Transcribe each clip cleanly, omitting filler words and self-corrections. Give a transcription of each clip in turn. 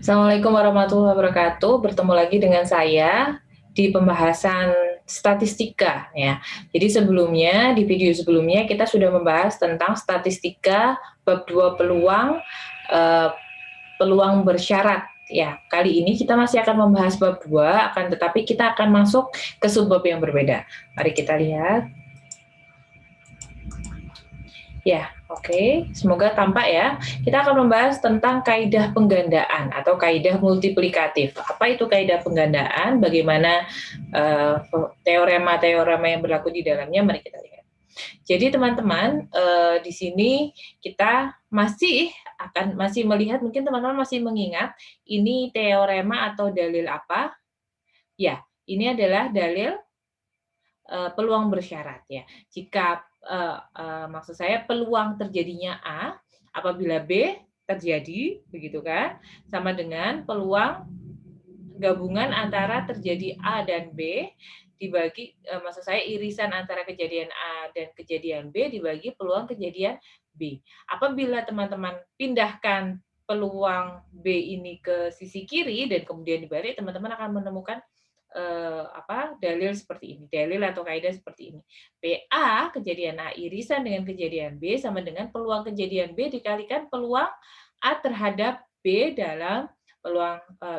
Assalamualaikum warahmatullahi wabarakatuh. Bertemu lagi dengan saya di pembahasan statistika ya. Jadi sebelumnya di video sebelumnya kita sudah membahas tentang statistika bab 2 peluang bersyarat ya. Kali ini kita masih akan membahas bab 2 tetapi kita akan masuk ke subbab yang berbeda. Mari kita lihat. Ya, oke. Semoga tampak ya. Kita akan membahas tentang kaidah penggandaan atau kaidah multiplikatif. Apa itu kaidah penggandaan? Bagaimana teorema-teorema yang berlaku di dalamnya? Mari kita lihat. Jadi teman-teman, di sini kita masih melihat, mungkin teman-teman masih mengingat ini teorema atau dalil apa? Ya, ini adalah dalil peluang bersyarat ya. Jika maksud saya peluang terjadinya A apabila B terjadi, begitu kan? Sama dengan peluang gabungan antara terjadi A dan B dibagi, maksud saya irisan antara kejadian A dan kejadian B dibagi peluang kejadian B. Apabila teman-teman pindahkan peluang B ini ke sisi kiri dan kemudian dibalik, teman-teman akan menemukan dalil seperti ini, dalil atau kaidah seperti ini. PA kejadian A irisan dengan kejadian B sama dengan peluang kejadian B dikalikan peluang A terhadap B dalam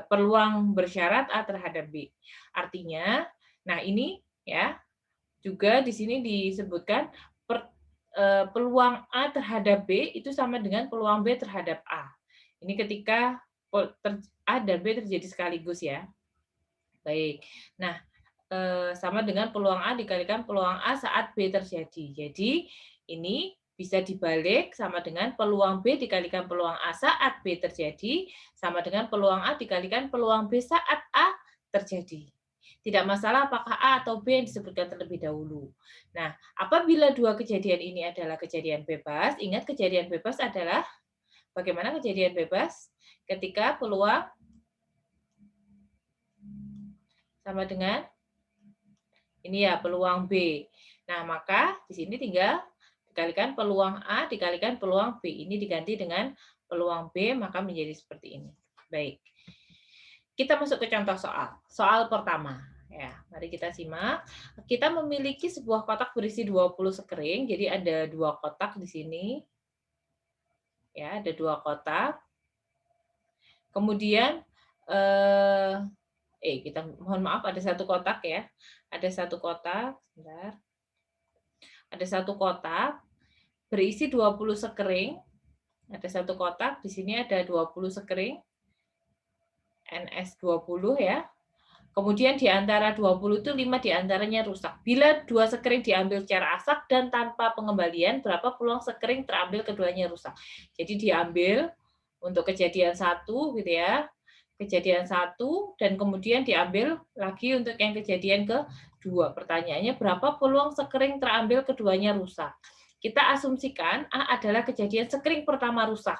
peluang bersyarat A terhadap B. Artinya, nah ini ya juga di sini disebutkan peluang A terhadap B itu sama dengan peluang B terhadap A. Ini ketika A dan B terjadi sekaligus ya. Baik. Nah, sama dengan peluang A dikalikan peluang A saat B terjadi. Jadi, ini bisa dibalik sama dengan peluang B dikalikan peluang A saat B terjadi, sama dengan peluang A dikalikan peluang B saat A terjadi. Tidak masalah apakah A atau B yang disebutkan terlebih dahulu. Nah, apabila dua kejadian ini adalah kejadian bebas, ingat kejadian bebas adalah bagaimana kejadian bebas? Ketika peluang sama dengan ini ya peluang B. Nah, maka di sini tinggal dikalikan peluang A dikalikan peluang B. Ini diganti dengan peluang B, maka menjadi seperti ini. Baik. Kita masuk ke contoh soal. Soal pertama. Ya, mari kita simak. Kita memiliki sebuah kotak berisi 20 sekering. Jadi ada dua kotak di sini. Ya, ada dua kotak. Kemudian kita mohon maaf ada satu kotak ya. Ada satu kotak, sebentar. Ada satu kotak berisi 20 sekering. Ada satu kotak, di sini ada 20 sekering. NS20 ya. Kemudian di antara 20 itu 5 diantaranya rusak. Bila 2 sekering diambil secara asak dan tanpa pengembalian, berapa peluang sekering terambil keduanya rusak? Jadi diambil untuk kejadian 1 gitu ya. Kejadian 1 dan kemudian diambil lagi untuk yang kejadian kedua. Pertanyaannya berapa peluang sekering terambil keduanya rusak? Kita asumsikan A adalah kejadian sekering pertama rusak.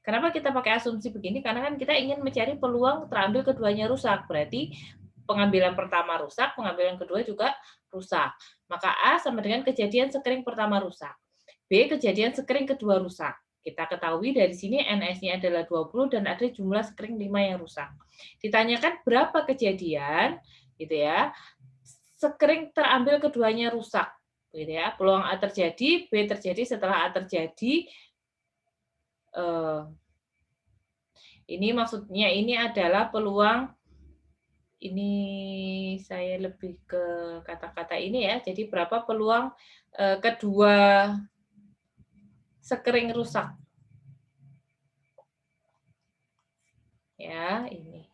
Kenapa kita pakai asumsi begini? Karena kan kita ingin mencari peluang terambil keduanya rusak. Berarti pengambilan pertama rusak, pengambilan kedua juga rusak. Maka A sama dengan kejadian sekering pertama rusak. B kejadian sekering kedua rusak. Kita ketahui dari sini NS-nya adalah 20 dan ada jumlah sekering 5 yang rusak. Ditanyakan berapa kejadian gitu ya. Sekering terambil keduanya rusak gitu ya. Peluang A terjadi, B terjadi, setelah A terjadi ini maksudnya ini adalah peluang, ini saya lebih ke kata-kata ini ya. Jadi berapa peluang kedua sekering rusak? Ya, ini.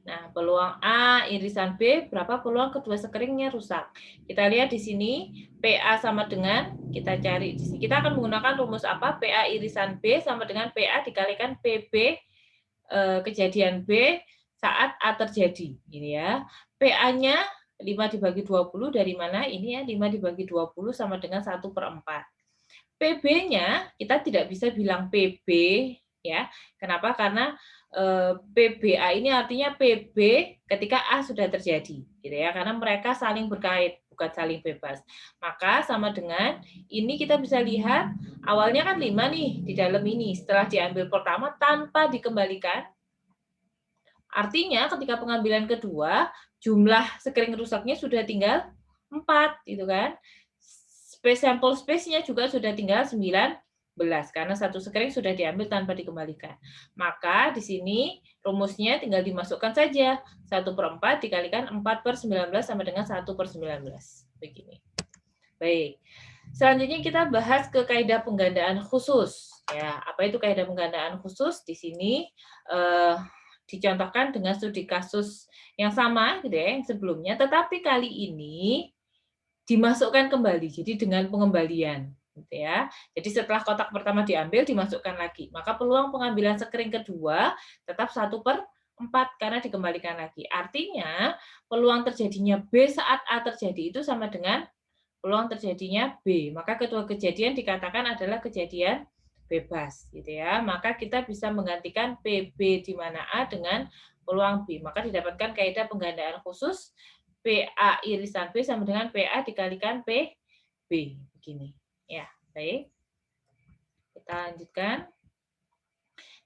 Nah, peluang A irisan B, berapa peluang kedua sekeringnya rusak? Kita lihat di sini, PA sama dengan, kita cari di sini. Kita akan menggunakan rumus apa? PA irisan B sama dengan PA dikalikan PB kejadian B saat A terjadi. Ini ya. PA-nya 5 dibagi 20 dari mana? Ini ya, 5 dibagi 20 sama dengan 1/4. PB-nya kita tidak bisa bilang PB ya. Kenapa? Karena PBA ini artinya PB ketika A sudah terjadi, gitu ya. Karena mereka saling berkait, bukan saling bebas. Maka sama dengan ini kita bisa lihat awalnya kan 5 nih di dalam ini. Setelah diambil pertama tanpa dikembalikan, Artinya ketika pengambilan kedua, jumlah sekring rusaknya sudah tinggal 4, gitu kan. Sampel space-nya juga sudah tinggal 19, karena satu sekring sudah diambil tanpa dikembalikan. Maka di sini rumusnya tinggal dimasukkan saja. 1/4 dikalikan 4/19 sama dengan 1/19. Begini. Baik. Selanjutnya kita bahas ke kaidah penggandaan khusus. Ya, apa itu kaidah penggandaan khusus? Di sini dicontohkan dengan studi kasus yang sama gitu ya, yang sebelumnya, tetapi kali ini dimasukkan kembali. Jadi dengan pengembalian gitu ya. Jadi setelah kotak pertama diambil dimasukkan lagi. Maka peluang pengambilan sekring kedua tetap 1/4 karena dikembalikan lagi. Artinya peluang terjadinya B saat A terjadi itu sama dengan peluang terjadinya B. Maka kedua kejadian dikatakan adalah kejadian bebas, gitu ya. Maka kita bisa menggantikan PB di mana A dengan peluang B. Maka didapatkan kaidah penggandaan khusus PA irisan B sama dengan PA dikalikan PB. Begini. Ya, baik. Kita lanjutkan.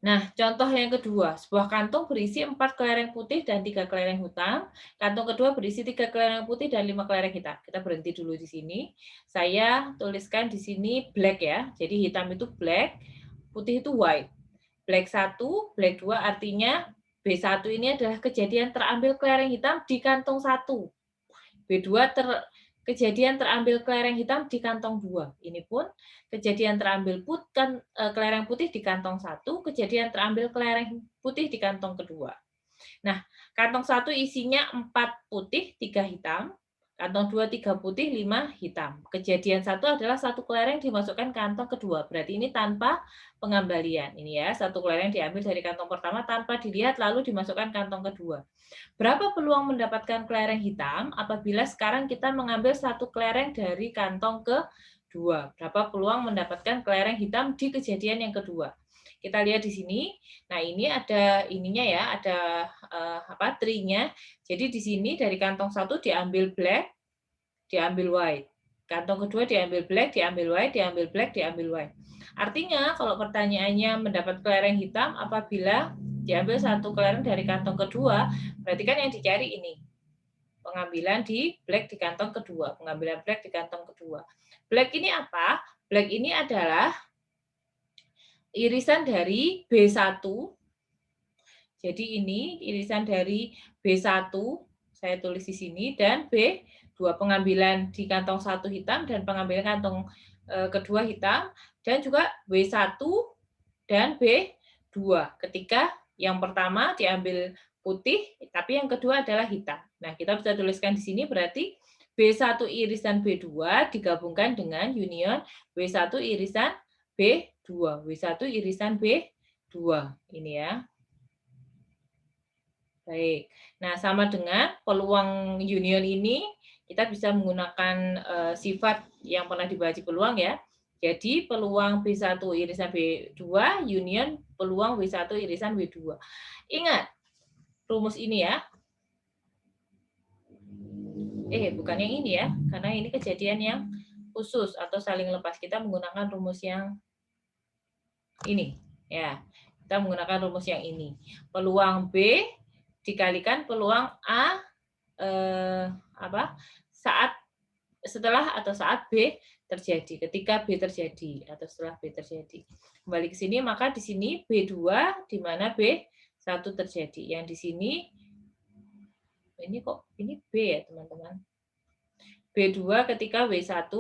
Nah, contoh yang kedua, sebuah kantung berisi 4 kelereng putih dan 3 kelereng hitam. Kantung kedua berisi 3 kelereng putih dan 5 kelereng hitam. Kita berhenti dulu di sini. Saya tuliskan di sini black ya. Jadi hitam itu black, putih itu white. Black 1, black 2 artinya B1 ini adalah kejadian terambil kelereng hitam di kantong 1. B2 kejadian terambil kelereng hitam di kantong 2. Ini pun kejadian terambil kelereng putih di kantong 1, kejadian terambil kelereng putih di kantong kedua. Nah, kantong 1 isinya 4 putih, 3 hitam. Kantong 2, 3 putih, 5 hitam. Kejadian 1 adalah 1 kelereng dimasukkan kantong kedua. Berarti ini tanpa pengembalian. Ini ya, 1 kelereng diambil dari kantong pertama tanpa dilihat lalu dimasukkan kantong kedua. Berapa peluang mendapatkan kelereng hitam apabila sekarang kita mengambil 1 kelereng dari kantong kedua? Berapa peluang mendapatkan kelereng hitam di kejadian yang kedua? Kita lihat di sini. Nah, ini ada ininya ya, ada tree-nya. Jadi di sini dari kantong 1 diambil black, diambil white. Kantong kedua diambil black, diambil white, diambil black, diambil white. Artinya kalau pertanyaannya mendapat kelereng hitam apabila diambil 1 kelereng dari kantong kedua, berarti kan yang dicari ini. Pengambilan di black di kantong kedua, pengambilan black di kantong kedua. Black ini apa? Black ini adalah irisan dari B1. Jadi ini irisan dari B1, saya tulis di sini, dan B2, pengambilan di kantong 1 hitam dan pengambilan kantong kedua hitam, dan juga B1 dan B2. Ketika yang pertama diambil putih, tapi yang kedua adalah hitam. Nah, kita bisa tuliskan di sini berarti B1 irisan B2 digabungkan dengan union B1 irisan B2. B1 irisan B2. Ini ya. Baik. Nah, sama dengan peluang union ini, kita bisa menggunakan sifat yang pernah dibahas di peluang ya. Jadi peluang B1 irisan B2 union peluang B1 irisan B2. Ingat rumus ini ya. Bukan yang ini ya, karena ini kejadian yang khusus atau saling lepas. Kita menggunakan rumus yang ini ya. Kita menggunakan rumus yang ini. Peluang B dikalikan peluang A saat setelah atau saat B terjadi, ketika B terjadi atau setelah B terjadi. Kembali ke sini, maka di sini B2 di mana B1 terjadi. Yang di sini ini B ya, teman-teman. B2 ketika W1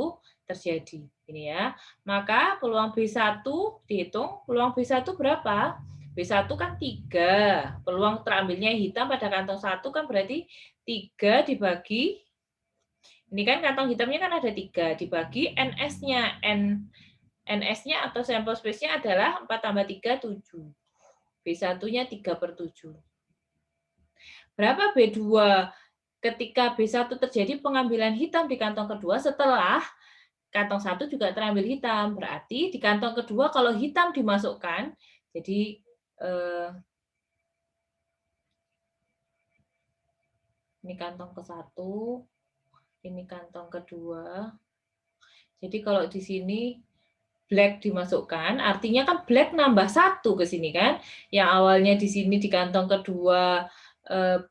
terjadi. Ini ya. Maka peluang B1 dihitung, peluang B1 berapa? B1 kan 3. Peluang terambilnya hitam pada kantong 1 kan berarti 3 dibagi, ini kan kantong hitamnya kan ada 3, dibagi NS-nya. NS-nya atau sampel space-nya adalah 4 tambah 3, 7. B1-nya 3/7. Berapa B2 ketika B1 terjadi pengambilan hitam di kantong kedua setelah kantong 1 juga terambil hitam. Berarti di kantong kedua kalau hitam dimasukkan, jadi ini kantong ke-1, ini kantong kedua. Jadi kalau di sini black dimasukkan, artinya kan black nambah 1 ke sini kan. Yang awalnya di sini di kantong kedua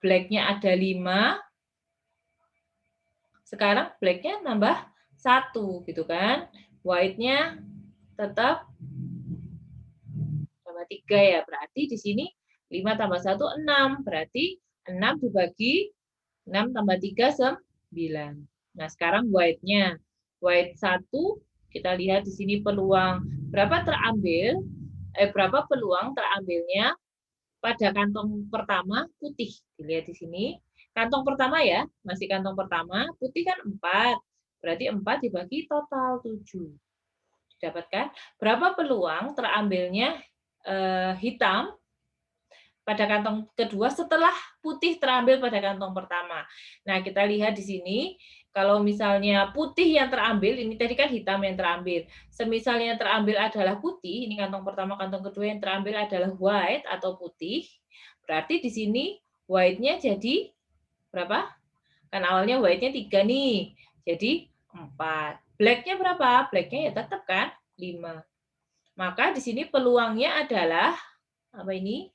black-nya ada 5, sekarang black-nya nambah 1 gitu kan. White-nya tetap tambah 3 ya. Berarti di sini 5 tambah 1 6. Berarti 6 dibagi 6 tambah 3 9. Nah, sekarang white-nya. White 1 kita lihat di sini peluang berapa berapa peluang terambilnya pada kantong pertama putih. Dilihat di sini. Kantong pertama ya, masih kantong pertama, putih kan 4. Berarti 4 dibagi total 7. Didapatkan berapa peluang terambilnya hitam pada kantong kedua setelah putih terambil pada kantong pertama. Nah, kita lihat di sini, kalau misalnya putih yang terambil, ini tadi kan hitam yang terambil. Semisalnya yang terambil adalah putih, ini kantong pertama, kantong kedua yang terambil adalah white atau putih, berarti di sini white-nya jadi berapa? Kan awalnya white-nya 3 nih, jadi 4. Black-nya berapa? Black-nya ya tetap kan 5. Maka di sini peluangnya adalah, apa ini?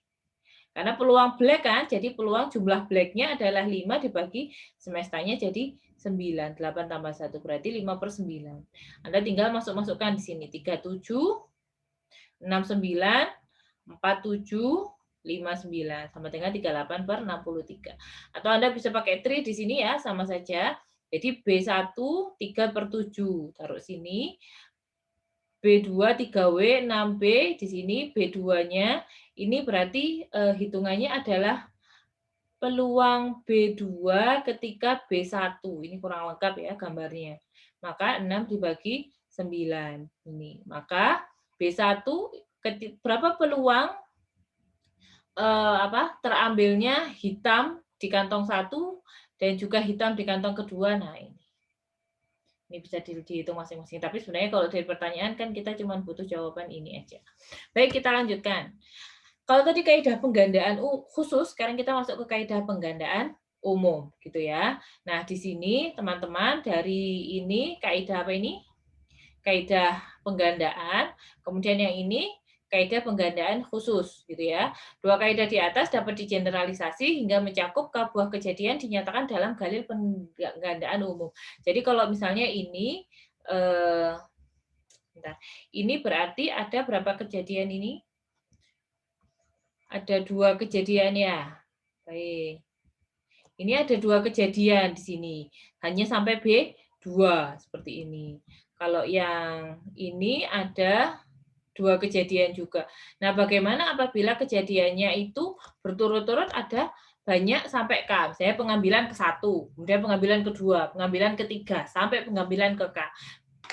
Karena peluang black kan, jadi peluang jumlah black-nya adalah 5 dibagi semestanya jadi 9. 8 tambah 1 berarti 5/9. Anda tinggal masukkan di sini 37, 69, 47, 59 sama dengan 38/63. Atau Anda bisa pakai tri di sini ya, sama saja. Jadi B1 3/7 taruh sini. B2 3W 6B di sini B2-nya ini berarti hitungannya adalah peluang B2 ketika B1. Ini kurang lengkap ya gambarnya. Maka 6 dibagi 9 ini. Maka B1 berapa peluang terambilnya hitam di kantong 1 dan juga hitam di kantong kedua. Nah, ini bisa dihitung masing-masing. Tapi sebenarnya kalau dari pertanyaan kan kita cuma butuh jawaban ini aja. Baik, kita lanjutkan. Kalau tadi kaidah penggandaan khusus, sekarang kita masuk ke kaidah penggandaan umum, gitu ya. Nah, di sini teman-teman dari ini kaidah apa ini? Kaidah penggandaan. Kemudian yang ini kaidah penggandaan khusus, gitu ya. Dua kaidah di atas dapat digeneralisasi hingga mencakup sebuah kejadian dinyatakan dalam dalil penggandaan umum. Jadi kalau misalnya ini, ini berarti ada berapa kejadian ini? Ada 2 kejadian ya. Baik. Ini ada 2 kejadian di sini. Hanya sampai B2 seperti ini. Kalau yang ini ada 2 kejadian juga. Nah, bagaimana apabila kejadiannya itu berturut-turut ada banyak sampai K? Saya pengambilan ke-1, kemudian pengambilan ke-2, pengambilan ke-3, sampai pengambilan ke K.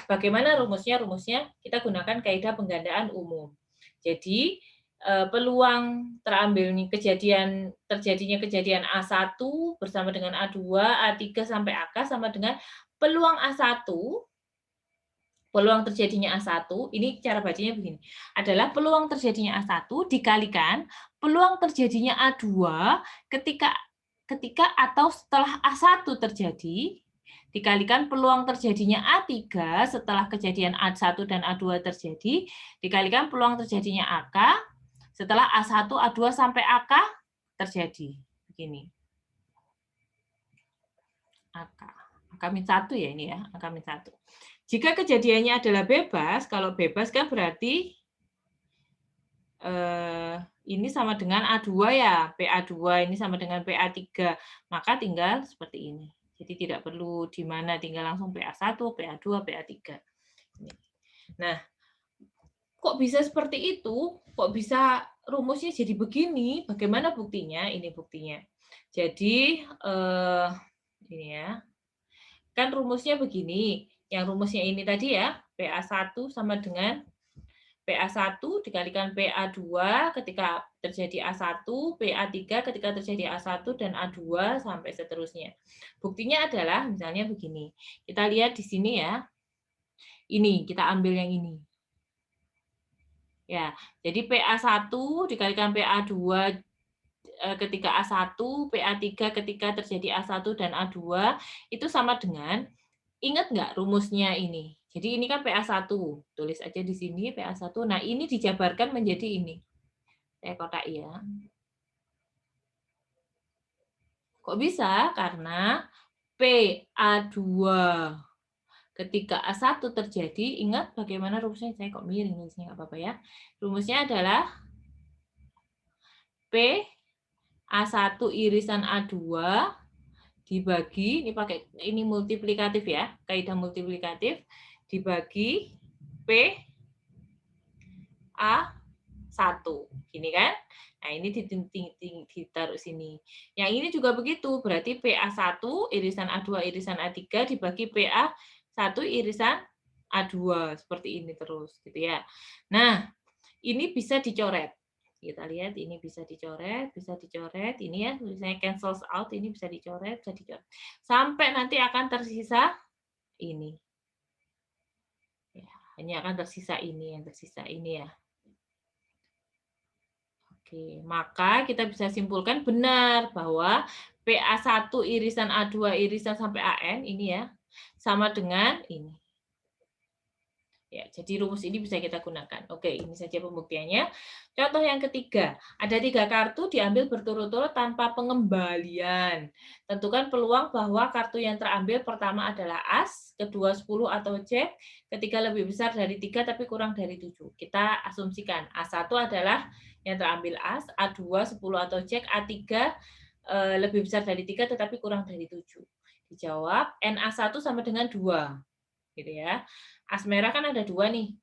Bagaimana rumusnya? Rumusnya kita gunakan kaidah penggandaan umum. Jadi, peluang terjadinya kejadian A1 bersama dengan A2, A3 sampai AK sama dengan peluang A1, peluang terjadinya A1, ini cara bacanya begini, adalah peluang terjadinya A1 dikalikan peluang terjadinya A2 ketika atau setelah A1 terjadi, dikalikan peluang terjadinya A3 setelah kejadian A1 dan A2 terjadi, dikalikan peluang terjadinya AK setelah A1, A2 sampai AK terjadi. Begini. AK-1 ya ini ya, AK-1. Jika kejadiannya adalah bebas, kalau bebas kan berarti ini sama dengan A2 ya, PA2 ini sama dengan PA3. Maka tinggal seperti ini. Jadi tidak perlu di mana, tinggal langsung PA1, PA2, PA3. Nah, kok bisa seperti itu? Kok bisa rumusnya jadi begini? Bagaimana buktinya? Ini buktinya. Jadi, ini ya. Kan rumusnya begini. Yang rumusnya ini tadi ya, PA1 sama dengan PA1 dikalikan PA2 ketika terjadi A1, PA3 ketika terjadi A1 dan A2 sampai seterusnya. Buktinya adalah misalnya begini. Kita lihat di sini ya. Ini kita ambil yang ini. Ya, jadi PA1 dikalikan PA2 ketika A1, PA3 ketika terjadi A1 dan A2 itu sama dengan, ingat nggak rumusnya ini? Jadi ini kan PA1, tulis aja di sini PA1. Nah, ini dijabarkan menjadi ini. Saya kotak ya. Kok bisa? Karena PA2 ketika A1 terjadi, ingat bagaimana rumusnya? Saya kok miring nulisnya, nggak apa-apa ya. Rumusnya adalah P A1 irisan A2 dibagi, ini pakai ini multiplikatif ya, kaidah multiplikatif, dibagi P A1. Gini kan? Nah, ini ditaruh sini. Yang ini juga begitu, berarti PA1 irisan A2 irisan A3 dibagi PA1 irisan A2. Seperti ini terus, gitu ya. Nah, ini bisa dicoret. Kita lihat, ini bisa dicoret, ini ya, tulisannya cancels out, ini bisa dicoret, sampai nanti akan tersisa ini. Ya, hanya akan tersisa ini, yang tersisa ini ya. Oke, maka kita bisa simpulkan benar bahwa PA1 irisan A2 irisan sampai AN ini ya, sama dengan ini. Ya, jadi rumus ini bisa kita gunakan. Oke, ini saja pembuktiannya. Contoh yang ketiga, ada 3 kartu diambil berturut-turut tanpa pengembalian. Tentukan peluang bahwa kartu yang terambil pertama adalah As, kedua 10 atau Jack, ketiga lebih besar dari 3 tapi kurang dari 7. Kita asumsikan A1 adalah yang terambil As, A2 10 atau Jack, A3 lebih besar dari 3 tetapi kurang dari 7. Dijawab NA1 sama dengan 2. Gitu ya. As merah kan ada 2 nih,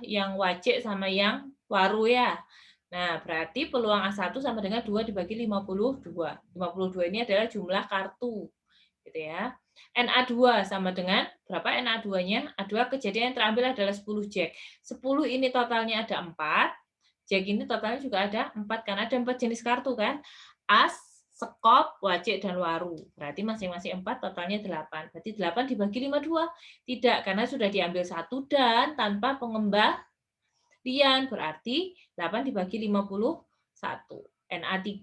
yang wajik sama yang waru ya. Nah, berarti peluang A1 sama dengan 2 dibagi 52. 52 ini adalah jumlah kartu. Gitu ya. NA2 sama dengan berapa NA2-nya? A2 kejadian yang terambil adalah 10 Jack. 10 ini totalnya ada 4. Jack ini totalnya juga ada 4 karena ada 4 jenis kartu kan. As, sekop, wajik, dan waru. Berarti masing-masing 4, totalnya 8. Berarti 8 dibagi 52. Tidak, karena sudah diambil 1 dan tanpa pengembalian. Berarti 8 dibagi 51. NA3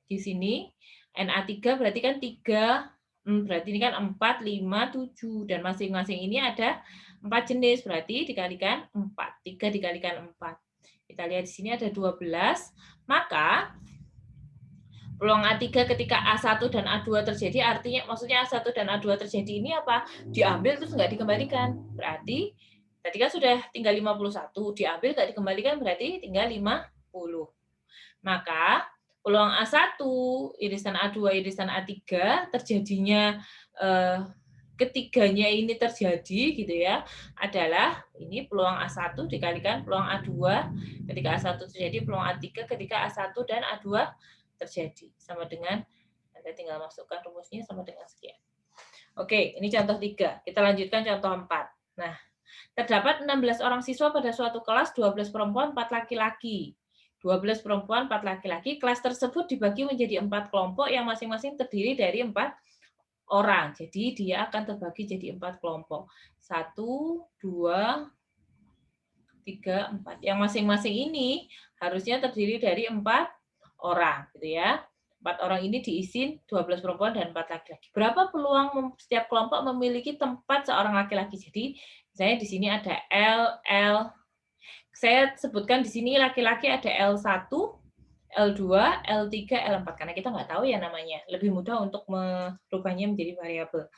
di sini. NA3 berarti kan 3, berarti ini kan 4, 5, 7. Dan masing-masing ini ada 4 jenis. Berarti dikalikan 4. 3 dikalikan 4. Kita lihat di sini ada 12. Maka peluang A3 ketika A1 dan A2 terjadi, artinya maksudnya A1 dan A2 terjadi ini apa? Diambil terus nggak dikembalikan. Berarti tadi kan sudah tinggal 51, diambil nggak dikembalikan berarti tinggal 50. Maka peluang A1 irisan A2 irisan A3 terjadinya ketiganya ini terjadi gitu ya, adalah ini peluang A1 dikalikan peluang A2 ketika A1 terjadi, peluang A3 ketika A1 dan A2 terjadi. Sama dengan, Anda tinggal masukkan rumusnya sama dengan sekian. Oke, ini contoh 3. Kita lanjutkan contoh 4. Nah, terdapat 16 orang siswa pada suatu kelas, 12 perempuan, 4 laki-laki. 12 perempuan, 4 laki-laki. Kelas tersebut dibagi menjadi 4 kelompok yang masing-masing terdiri dari 4 orang. Jadi dia akan terbagi jadi 4 kelompok. 1, 2, 3, 4. Yang masing-masing ini harusnya terdiri dari 4 orang, gitu ya. 4 orang ini diisi 12 perempuan dan 4 laki-laki. Berapa peluang setiap kelompok memiliki tempat seorang laki-laki? Jadi, misalnya di sini ada L. Saya sebutkan di sini laki-laki ada L1, L2, L3, L4. Karena kita nggak tahu ya namanya. Lebih mudah untuk merubahnya menjadi variabel.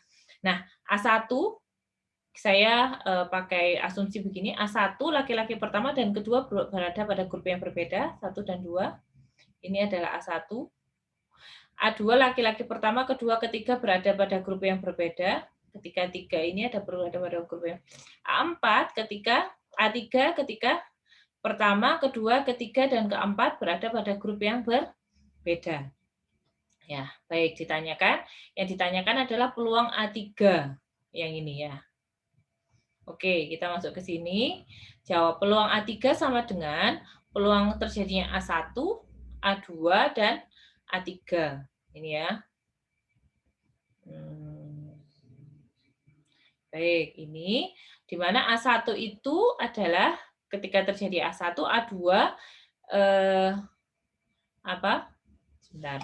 Nah, A1 saya pakai asumsi begini, A1 laki-laki pertama dan kedua berada pada grup yang berbeda, 1 dan 2. Ini adalah A1. A2 laki-laki pertama, kedua, ketiga berada pada grup yang berbeda. Ketika 3 ini berada pada grup yang A4 ketika A3 ketika pertama, kedua, ketiga, dan keempat berada pada grup yang berbeda. Ya, baik ditanyakan. Yang ditanyakan adalah peluang A3 yang ini ya. Oke, kita masuk ke sini. Jawab peluang A3 sama dengan peluang terjadinya A1, A2, dan A3. Ini ya. Baik, ini di mana A1 itu adalah ketika terjadi A1, A2, Sebentar.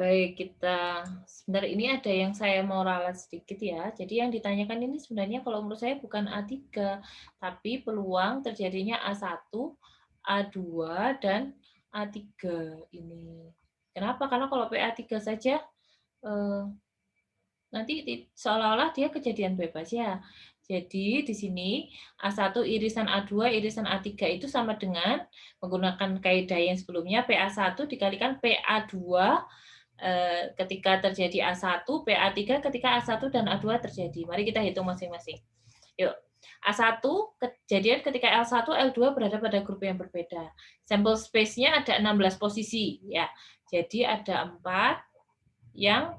Baik, kita sebentar, ini ada yang saya mau ralat sedikit ya. Jadi yang ditanyakan ini sebenarnya kalau menurut saya bukan A3, tapi peluang terjadinya A1, A2, dan A3 ini. Kenapa? Karena kalau PA3 saja eh, nanti seolah-olah dia kejadian bebas ya. Jadi di sini A1 irisan A2 irisan A3 itu sama dengan menggunakan kaidah yang sebelumnya PA1 dikalikan PA2 ketika terjadi A1, PA3 ketika A1 dan A2 terjadi. Mari kita hitung masing-masing. Yuk. A1 kejadian ketika L1, L2 berada pada grup yang berbeda. Sampel space-nya ada 16 posisi ya. Jadi ada 4 yang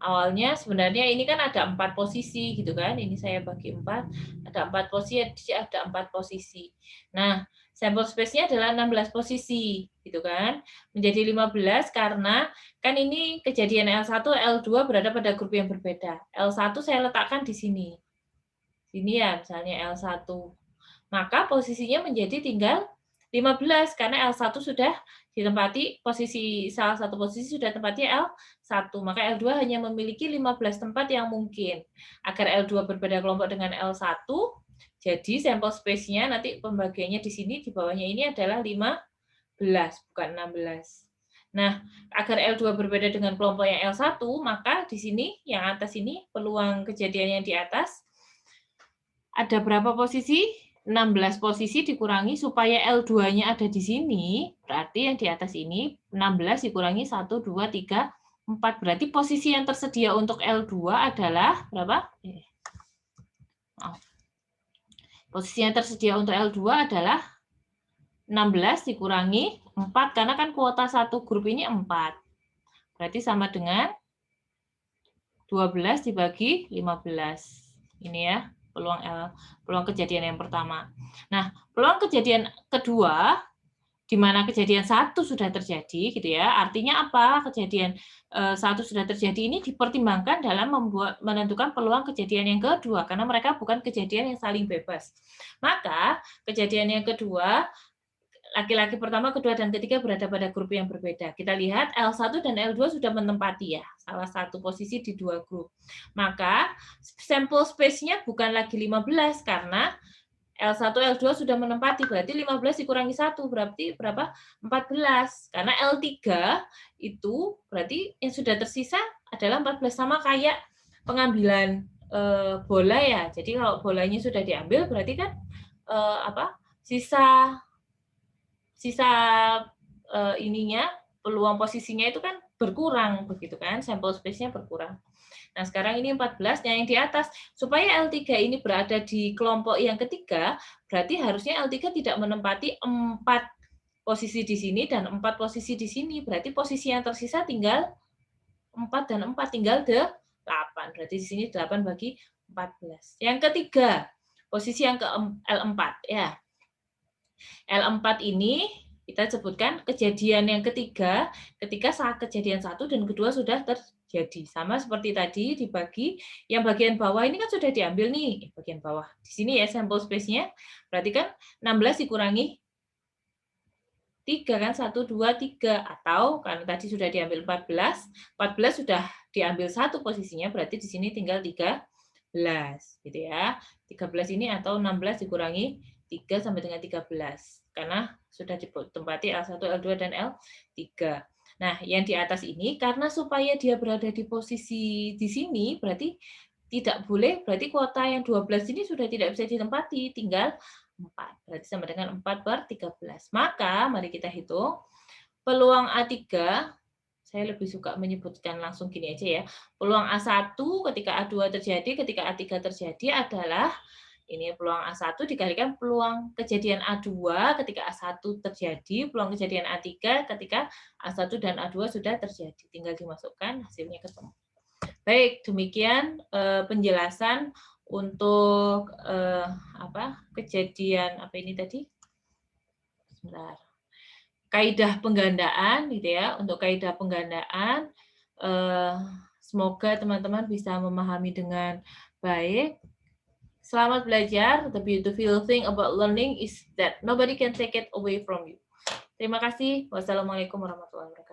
awalnya sebenarnya ini kan ada 4 posisi gitu kan. Ini saya bagi 4, ada 4 posisi, ada 4 posisi. Nah, sampel space-nya adalah 16 posisi gitu kan. Menjadi 15 karena kan ini kejadian L1, L2 berada pada grup yang berbeda. L1 saya letakkan di sini. Sini ya, misalnya L1. Maka posisinya menjadi tinggal 15 karena L1 sudah ditempati salah satu posisi sudah tempatnya L1, maka L2 hanya memiliki 15 tempat yang mungkin. Agar L2 berbeda kelompok dengan L1, jadi sampel space-nya nanti pembagiannya di sini di bawahnya ini adalah 15 bukan 16. Nah, agar L2 berbeda dengan kelompok yang L1, maka di sini yang atas ini peluang kejadian yang di atas ada berapa posisi? 16 posisi dikurangi supaya L2-nya ada di sini, berarti yang di atas ini 16 dikurangi 1, 2, 3, 4. Berarti posisi yang tersedia untuk L2 adalah berapa? Posisi yang tersedia untuk L2 adalah 16 dikurangi 4, karena kan kuota satu grup ini 4. Berarti sama dengan 12 dibagi 15. Ini ya. Peluang kejadian yang pertama. Nah, peluang kejadian kedua, di mana kejadian 1 sudah terjadi, gitu ya. Artinya apa? Kejadian 1 sudah terjadi ini dipertimbangkan dalam menentukan peluang kejadian yang kedua, karena mereka bukan kejadian yang saling bebas. Maka kejadian yang kedua, laki-laki pertama, kedua, dan ketiga berada pada grup yang berbeda. Kita lihat L1 dan L2 sudah menempati ya, salah satu posisi di dua grup. Maka sampel space-nya bukan lagi 15, karena L1, L2 sudah menempati, berarti 15 dikurangi 1, berarti berapa? 14. Karena L3 itu berarti yang sudah tersisa adalah 14, sama kayak pengambilan bola ya. Jadi kalau bolanya sudah diambil, berarti kan sisa ininya, peluang posisinya itu kan berkurang begitu kan, sampel space-nya berkurang. Nah, sekarang ini 14, yang di atas. Supaya L3 ini berada di kelompok yang ketiga, berarti harusnya L3 tidak menempati 4 posisi di sini dan 4 posisi di sini. Berarti posisi yang tersisa tinggal 4 dan 4, tinggal 8. Berarti di sini 8 bagi 14. Yang ketiga, posisi yang ke L4 ya. L4 ini kita sebutkan kejadian yang ketiga ketika saat kejadian 1 dan kedua sudah terjadi. Sama seperti tadi dibagi, yang bagian bawah ini kan sudah diambil nih, bagian bawah. Di sini ya sampel space-nya, berarti kan 16 dikurangi 3 kan, 1, 2, 3. Atau karena tadi sudah diambil 14, 14 sudah diambil satu posisinya, berarti di sini tinggal 13. Gitu ya. 13 ini atau 16 dikurangi 3 sampai dengan 13. Karena sudah ditempati L1, L2, dan L3. Nah, yang di atas ini, karena supaya dia berada di posisi di sini, berarti tidak boleh, berarti kuota yang 12 ini sudah tidak bisa ditempati, tinggal 4. Berarti sama dengan 4/13. Maka, mari kita hitung. Peluang A3, saya lebih suka menyebutkan langsung gini aja ya. Peluang A1 ketika A2 terjadi, ketika A3 terjadi adalah ini peluang A1 dikalikan peluang kejadian A2 ketika A1 terjadi, peluang kejadian A3 ketika A1 dan A2 sudah terjadi. Tinggal dimasukkan, hasilnya ketemu. Baik, demikian penjelasan untuk kejadian apa ini tadi? Sebentar. Kaidah penggandaan gitu ya. Untuk kaidah penggandaan semoga teman-teman bisa memahami dengan baik. Selamat belajar. The beautiful thing about learning is that nobody can take it away from you. Terima kasih. Wassalamualaikum warahmatullahi wabarakatuh.